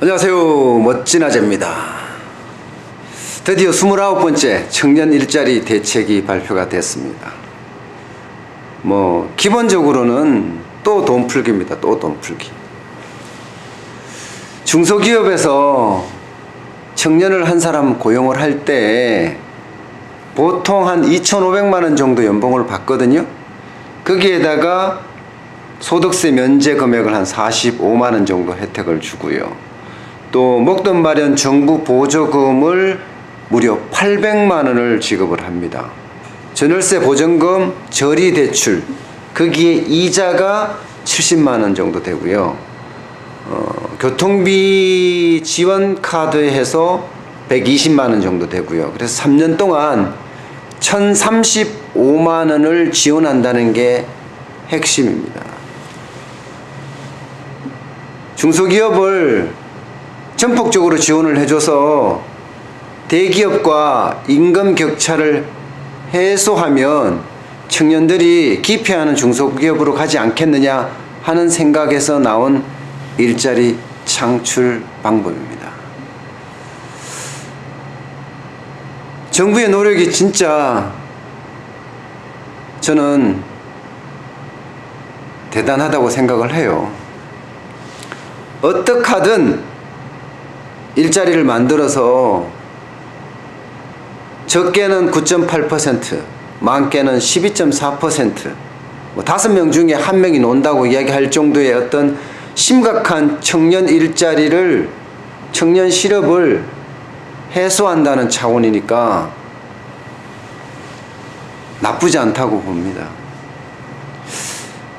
안녕하세요. 멋진 아재입니다. 드디어 29번째 청년 일자리 대책이 발표가 됐습니다. 기본적으로는 또 돈 풀기입니다. 또 돈 풀기. 중소기업에서 청년을 한 사람 고용을 할 때 보통 한 2,500만 원 정도 연봉을 받거든요. 거기에다가 소득세 면제 금액을 한 45만 원 정도 혜택을 주고요. 또 목돈 마련 정부 보조금을 무려 800만 원을 지급을 합니다. 전월세 보전금, 저리 대출, 거기에 이자가 70만 원 정도 되고요. 교통비 지원 카드에 해서 120만 원 정도 되고요. 그래서 3년 동안 1,035만 원을 지원한다는 게 핵심입니다. 중소기업을 전폭적으로 지원을 해줘서 대기업과 임금 격차를 해소하면 청년들이 기피하는 중소기업으로 가지 않겠느냐 하는 생각에서 나온 일자리 창출 방법입니다. 정부의 노력이 진짜 저는 대단하다고 생각을 해요. 어떻게 하든 일자리를 만들어서 적게는 9.8%, 많게는 12.4%, 5명 중에 1명이 논다고 이야기할 정도의 어떤 심각한 청년 일자리를, 청년 실업을 해소한다는 차원이니까 나쁘지 않다고 봅니다.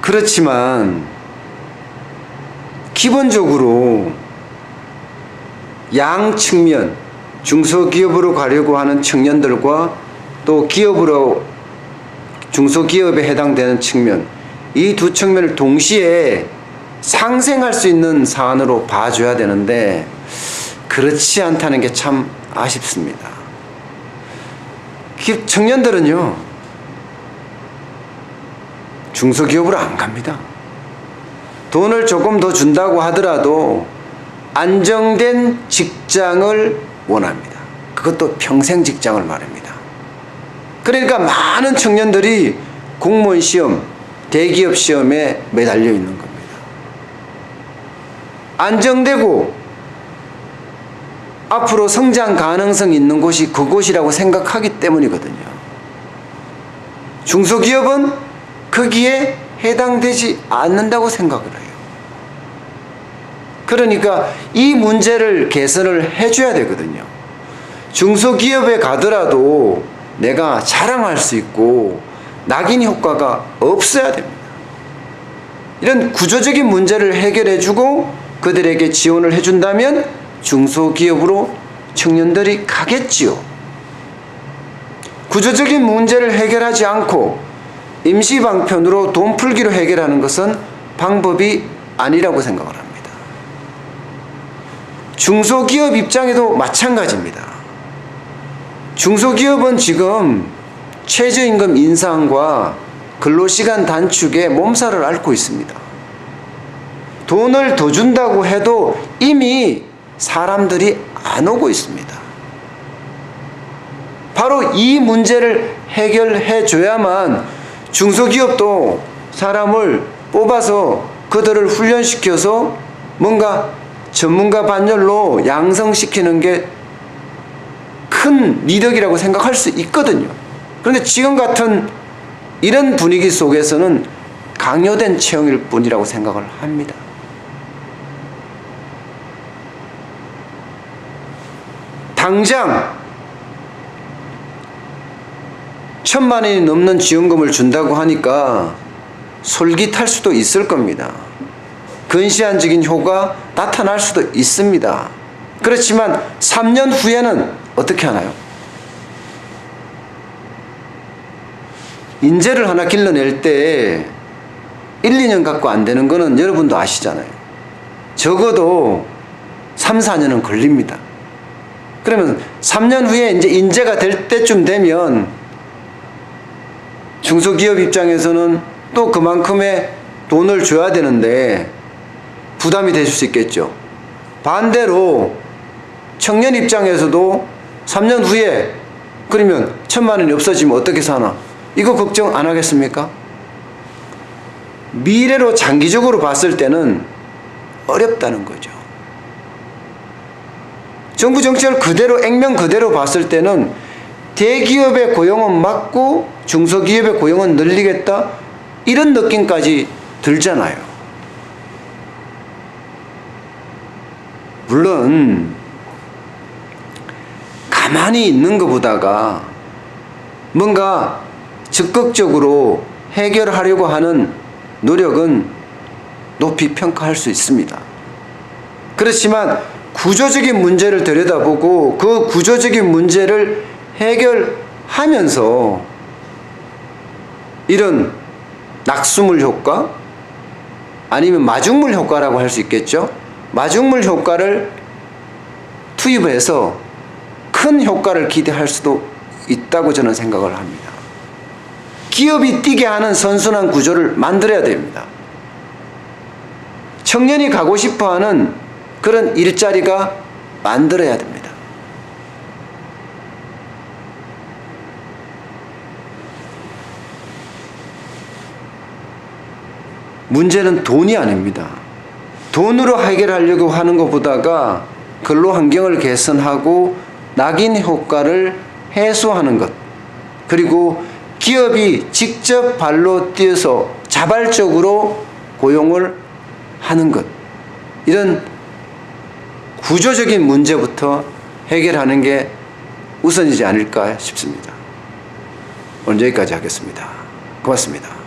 그렇지만 기본적으로 양 측면, 중소기업으로 가려고 하는 청년들과 또 기업으로 중소기업에 해당되는 측면, 이 두 측면을 동시에 상생할 수 있는 사안으로 봐줘야 되는데 그렇지 않다는 게 참 아쉽습니다. 청년들은요, 중소기업으로 안 갑니다. 돈을 조금 더 준다고 하더라도 안정된 직장을 원합니다. 그것도 평생 직장을 말합니다. 그러니까 많은 청년들이 공무원 시험, 대기업 시험에 매달려 있는 겁니다. 안정되고 앞으로 성장 가능성이 있는 곳이 그곳이라고 생각하기 때문이거든요. 중소기업은 거기에 해당되지 않는다고 생각을 해요. 그러니까 이 문제를 개선을 해줘야 되거든요. 중소기업에 가더라도 내가 자랑할 수 있고 낙인 효과가 없어야 됩니다. 이런 구조적인 문제를 해결해주고 그들에게 지원을 해준다면 중소기업으로 청년들이 가겠지요. 구조적인 문제를 해결하지 않고 임시방편으로 돈 풀기로 해결하는 것은 방법이 아니라고 생각을 합니다. 중소기업 입장에도 마찬가지입니다. 중소기업은 지금 최저임금 인상과 근로시간 단축에 몸살을 앓고 있습니다. 돈을 더 준다고 해도 이미 사람들이 안 오고 있습니다. 바로 이 문제를 해결해 줘야만 중소기업도 사람을 뽑아서 그들을 훈련시켜서 뭔가 전문가 반열로 양성시키는 게 큰 미덕이라고 생각할 수 있거든요. 그런데 지금 같은 이런 분위기 속에서는 강요된 채용일 뿐이라고 생각을 합니다. 당장 1,000만 원이 넘는 지원금을 준다고 하니까 솔깃할 수도 있을 겁니다. 근시안적인 효과 나타날 수도 있습니다. 그렇지만 3년 후에는 어떻게 하나요? 인재를 하나 길러낼 때 1, 2년 갖고 안 되는 거는 여러분도 아시잖아요. 적어도 3, 4년은 걸립니다. 그러면 3년 후에 이제 인재가 될 때쯤 되면 중소기업 입장에서는 또 그만큼의 돈을 줘야 되는데 부담이 되실 수 있겠죠. 반대로 청년 입장에서도 3년 후에 그러면 1,000만 원이 없어지면 어떻게 사나? 이거 걱정 안 하겠습니까? 미래로 장기적으로 봤을 때는 어렵다는 거죠. 정부 정책을 그대로 액면 그대로 봤을 때는 대기업의 고용은 막고 중소기업의 고용은 늘리겠다 이런 느낌까지 들잖아요. 물론 가만히 있는 것보다가 뭔가 적극적으로 해결하려고 하는 노력은 높이 평가할 수 있습니다. 그렇지만 구조적인 문제를 들여다보고 그 구조적인 문제를 해결하면서 이런 낙수물 효과 아니면 마중물 효과라고 할 수 있겠죠. 마중물 효과를 투입해서 큰 효과를 기대할 수도 있다고 저는 생각을 합니다. 기업이 뛰게 하는 선순환 구조를 만들어야 됩니다. 청년이 가고 싶어하는 그런 일자리가 만들어야 됩니다. 문제는 돈이 아닙니다. 돈으로 해결하려고 하는 것보다가 근로 환경을 개선하고 낙인 효과를 해소하는 것, 그리고 기업이 직접 발로 뛰어서 자발적으로 고용을 하는 것, 이런 구조적인 문제부터 해결하는 게 우선이지 않을까 싶습니다. 오늘 여기까지 하겠습니다. 고맙습니다.